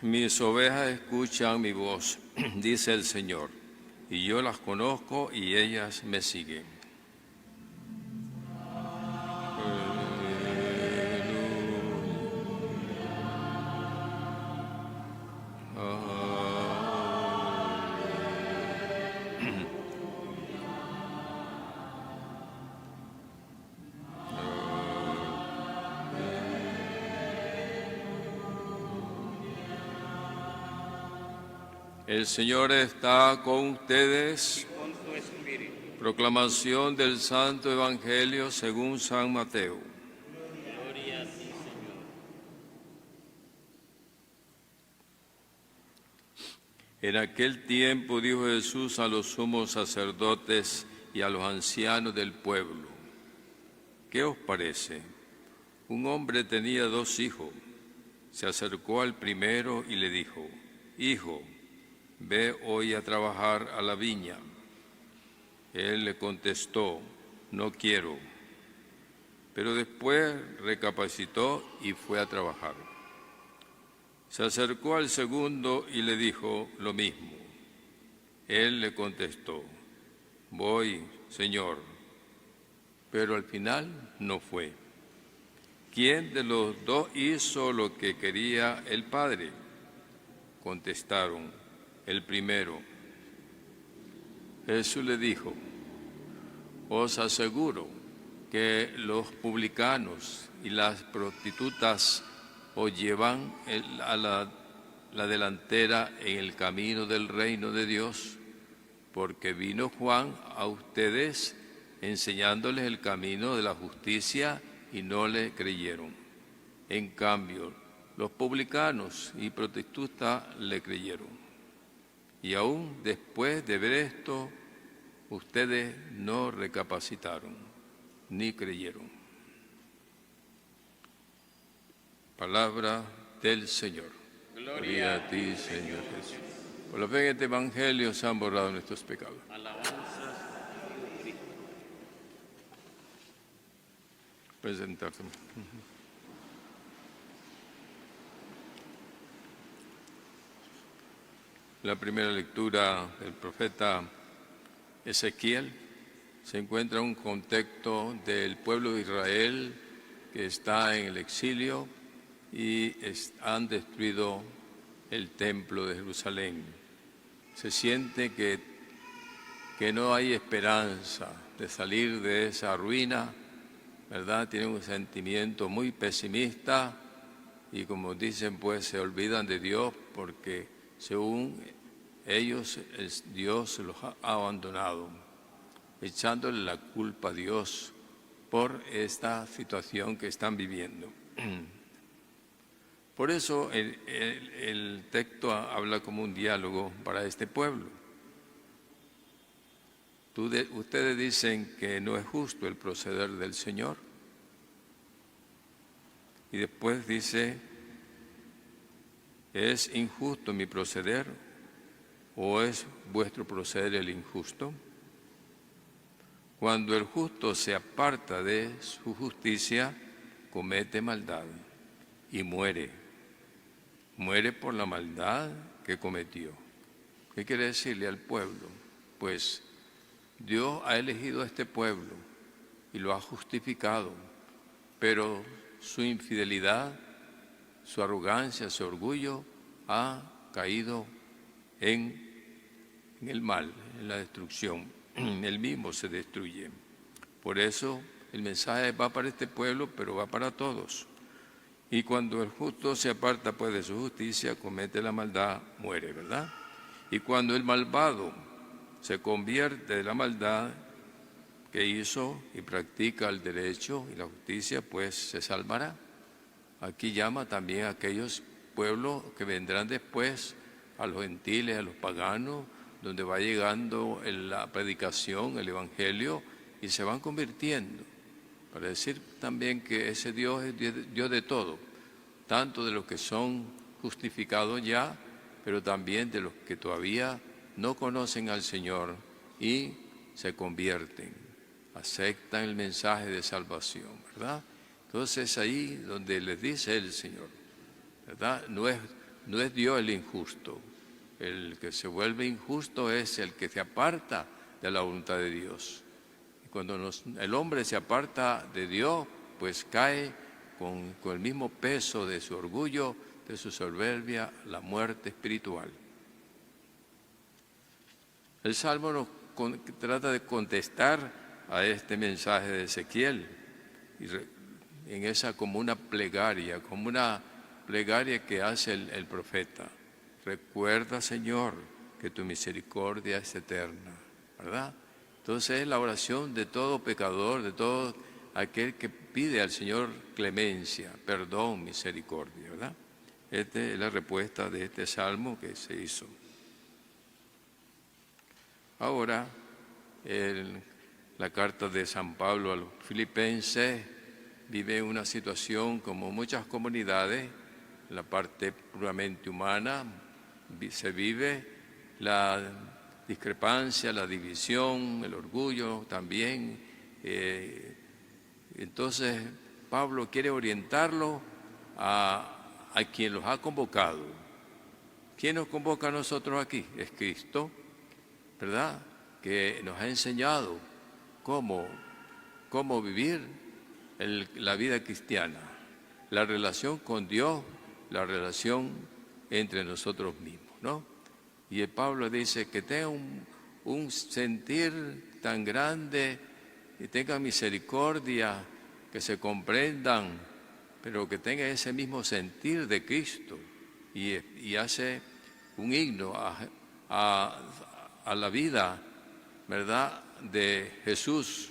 Mis ovejas escuchan mi voz, dice el Señor, y yo las conozco y ellas me siguen. El Señor está con ustedes. Con tu espíritu. Proclamación del Santo Evangelio según San Mateo. Gloria a ti, Señor. En aquel tiempo dijo Jesús a los sumos sacerdotes y a los ancianos del pueblo: ¿Qué os parece? Un hombre tenía 2 hijos. Se acercó al primero y le dijo: Hijo, ve hoy a trabajar a la viña. Él le contestó: No quiero. Pero después recapacitó y fue a trabajar. Se acercó al segundo y le dijo lo mismo. Él le contestó: Voy, Señor. Pero al final no fue. ¿Quién de los 2 hizo lo que quería el Padre? Contestaron: el primero. Jesús le dijo: Os aseguro que los publicanos y las prostitutas os llevan a la delantera en el camino del reino de Dios, porque vino Juan a ustedes enseñándoles el camino de la justicia y no le creyeron. En cambio, los publicanos y prostitutas le creyeron. Y aún después de ver esto, ustedes no recapacitaron ni creyeron. Palabra del Señor. Gloria a ti, Señor Jesús. Por la fe en este Evangelio se han borrado nuestros pecados. Alabanzas a ti, Cristo. Presentarse. La primera lectura del profeta Ezequiel se encuentra en un contexto del pueblo de Israel que está en el exilio y han destruido el templo de Jerusalén. Se siente que no hay esperanza de salir de esa ruina, ¿verdad? Tienen un sentimiento muy pesimista y, como dicen, pues se olvidan de Dios porque según ellos Dios los ha abandonado, echándole la culpa a Dios por esta situación que están viviendo. Por eso el texto habla como un diálogo para este pueblo. Ustedes dicen que no es justo el proceder del Señor. Y después dice: ¿es injusto mi proceder o es vuestro proceder el injusto? Cuando el justo se aparta de su justicia, comete maldad y muere. Muere por la maldad que cometió. ¿Qué quiere decirle al pueblo? Pues Dios ha elegido a este pueblo y lo ha justificado, pero su infidelidad, su arrogancia, su orgullo ha caído en el mal, en la destrucción. Él mismo se destruye. Por eso el mensaje va para este pueblo, pero va para todos. Y cuando el justo se aparta pues de su justicia, comete la maldad, muere, ¿verdad? Y cuando el malvado se convierte de la maldad que hizo y practica el derecho y la justicia, pues se salvará. Aquí llama también a aquellos pueblos que vendrán después, a los gentiles, a los paganos, donde va llegando la predicación, el Evangelio, y se van convirtiendo. Para decir también que ese Dios es Dios de todo, tanto de los que son justificados ya, pero también de los que todavía no conocen al Señor y se convierten, aceptan el mensaje de salvación, ¿verdad? Entonces ahí donde les dice el Señor, ¿verdad? No es no es Dios el injusto. El que se vuelve injusto es el que se aparta de la voluntad de Dios. Y cuando el hombre se aparta de Dios, pues cae con el mismo peso de su orgullo, de su soberbia, la muerte espiritual. El Salmo trata de contestar a este mensaje de Ezequiel, en esa como una plegaria que hace el profeta. Recuerda, Señor, que tu misericordia es eterna, ¿verdad? Entonces es la oración de todo pecador, de todo aquel que pide al Señor clemencia, perdón, misericordia, ¿verdad? Esta es la respuesta de este salmo que se hizo. Ahora, la carta de San Pablo a los filipenses vive una situación como muchas comunidades, la parte puramente humana, se vive la discrepancia, la división, el orgullo también. Entonces, Pablo quiere orientarlo a quien los ha convocado. ¿Quién nos convoca a nosotros aquí? Es Cristo, ¿verdad? Que nos ha enseñado cómo vivir la vida cristiana, la relación con Dios, la relación entre nosotros mismos, ¿no? Y el Pablo dice que tenga un sentir tan grande, que tenga misericordia, que se comprendan, pero que tenga ese mismo sentir de Cristo, y hace un himno a la vida, ¿verdad?, de Jesús,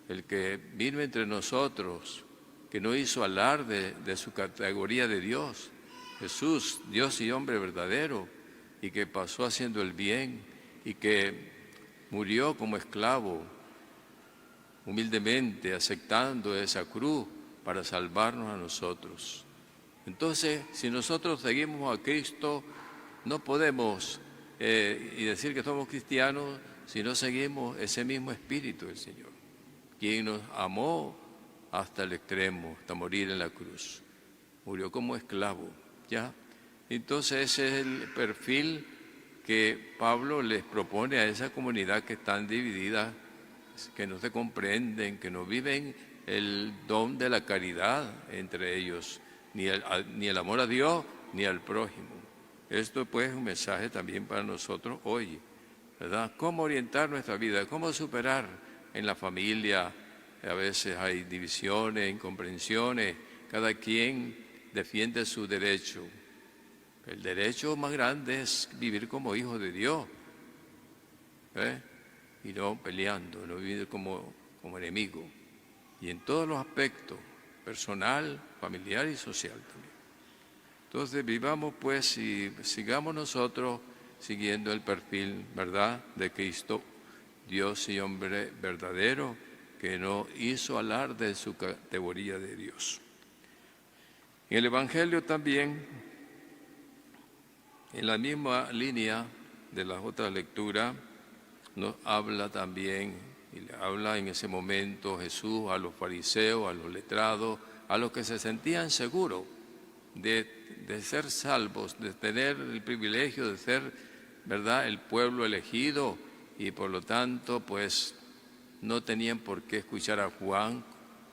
el que vino entre nosotros, que no hizo alarde de su categoría de Dios. Jesús, Dios y hombre verdadero, y que pasó haciendo el bien, y que murió como esclavo, humildemente aceptando esa cruz para salvarnos a nosotros. Entonces, si nosotros seguimos a Cristo, no podemos y decir que somos cristianos si no seguimos ese mismo espíritu del Señor, quien nos amó hasta el extremo, hasta morir en la cruz. Murió como esclavo, ¿ya? Entonces ese es el perfil que Pablo les propone a esa comunidad que están divididas, que no se comprenden, que no viven el don de la caridad entre ellos, ni el amor a Dios ni al prójimo. Esto pues es un mensaje también para nosotros hoy, ¿verdad? ¿Cómo orientar nuestra vida? ¿Cómo superar en la familia? A veces hay divisiones, incomprensiones, cada quien defiende su derecho. El derecho más grande es vivir como hijo de Dios, y no peleando, no vivir como enemigo, y en todos los aspectos, personal, familiar y social también. Entonces vivamos pues y sigamos nosotros siguiendo el perfil, ¿verdad?, de Cristo, Dios y hombre verdadero, que no hizo alarde de su categoría de Dios. En el Evangelio también, en la misma línea de las otras lecturas, nos habla también, y le habla en ese momento Jesús a los fariseos, a los letrados, a los que se sentían seguros de ser salvos, de tener el privilegio de ser, ¿verdad?, el pueblo elegido, y por lo tanto, pues, no tenían por qué escuchar a Juan,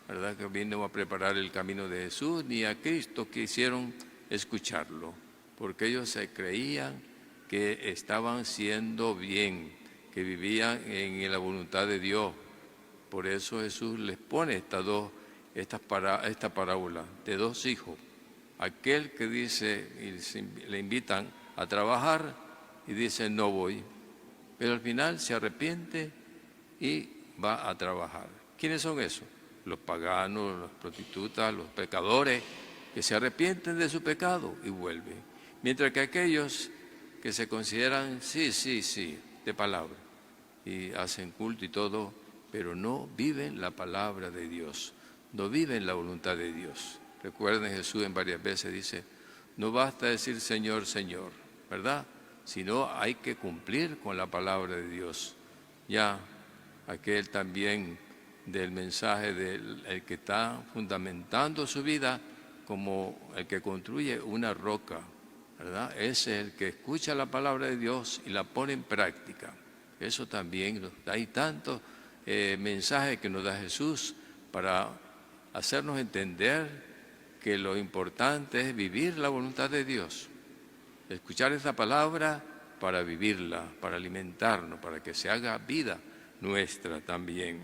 ¿verdad?, que vino a preparar el camino de Jesús, ni a Cristo quisieron escucharlo, porque ellos se creían que estaban siendo bien, que vivían en la voluntad de Dios. Por eso Jesús les pone esta parábola de dos hijos. Aquel que dice, y le invitan a trabajar y dice no voy, pero al final se arrepiente y va a trabajar. ¿Quiénes son esos? Los paganos, las prostitutas, los pecadores, que se arrepienten de su pecado y vuelven. Mientras que aquellos que se consideran sí, de palabra, y hacen culto y todo, pero no viven la palabra de Dios, no viven la voluntad de Dios. Recuerden, Jesús en varias veces dice, no basta decir Señor, Señor, ¿verdad?, sino hay que cumplir con la palabra de Dios. Ya aquel también del mensaje del que está fundamentando su vida como el que construye una roca, ¿verdad? Es el que escucha la palabra de Dios y la pone en práctica. Eso también, hay tantos mensajes que nos da Jesús para hacernos entender que lo importante es vivir la voluntad de Dios. Escuchar esta palabra para vivirla, para alimentarnos, para que se haga vida nuestra también.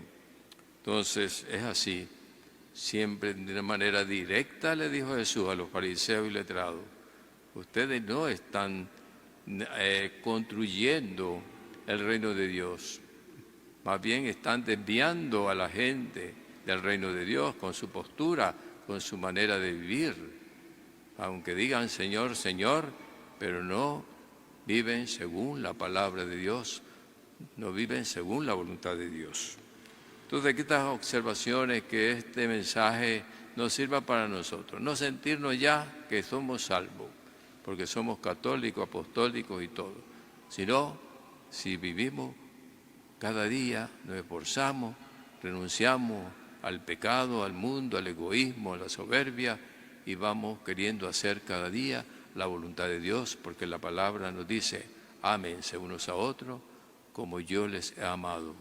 Entonces, es así. Siempre de una manera directa le dijo Jesús a los fariseos y letrados: ustedes no están construyendo el reino de Dios, más bien están desviando a la gente del reino de Dios con su postura, con su manera de vivir. Aunque digan Señor, Señor, pero no viven según la palabra de Dios, no viven según la voluntad de Dios. Entonces, aquí estas observaciones, que este mensaje nos sirva para nosotros, no sentirnos ya que somos salvos, porque somos católicos, apostólicos y todo, sino si vivimos cada día, nos esforzamos, renunciamos al pecado, al mundo, al egoísmo, a la soberbia, y vamos queriendo hacer cada día la voluntad de Dios, porque la palabra nos dice: ámense unos a otros como yo les he amado.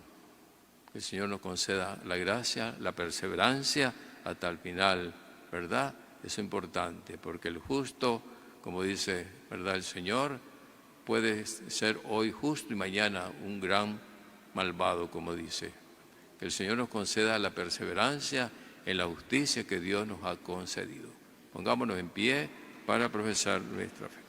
Que el Señor nos conceda la gracia, la perseverancia hasta el final, ¿verdad? Eso es importante, porque el justo, como dice, ¿verdad?, el Señor, puede ser hoy justo y mañana un gran malvado, como dice. Que el Señor nos conceda la perseverancia en la justicia que Dios nos ha concedido. Pongámonos en pie para profesar nuestra fe.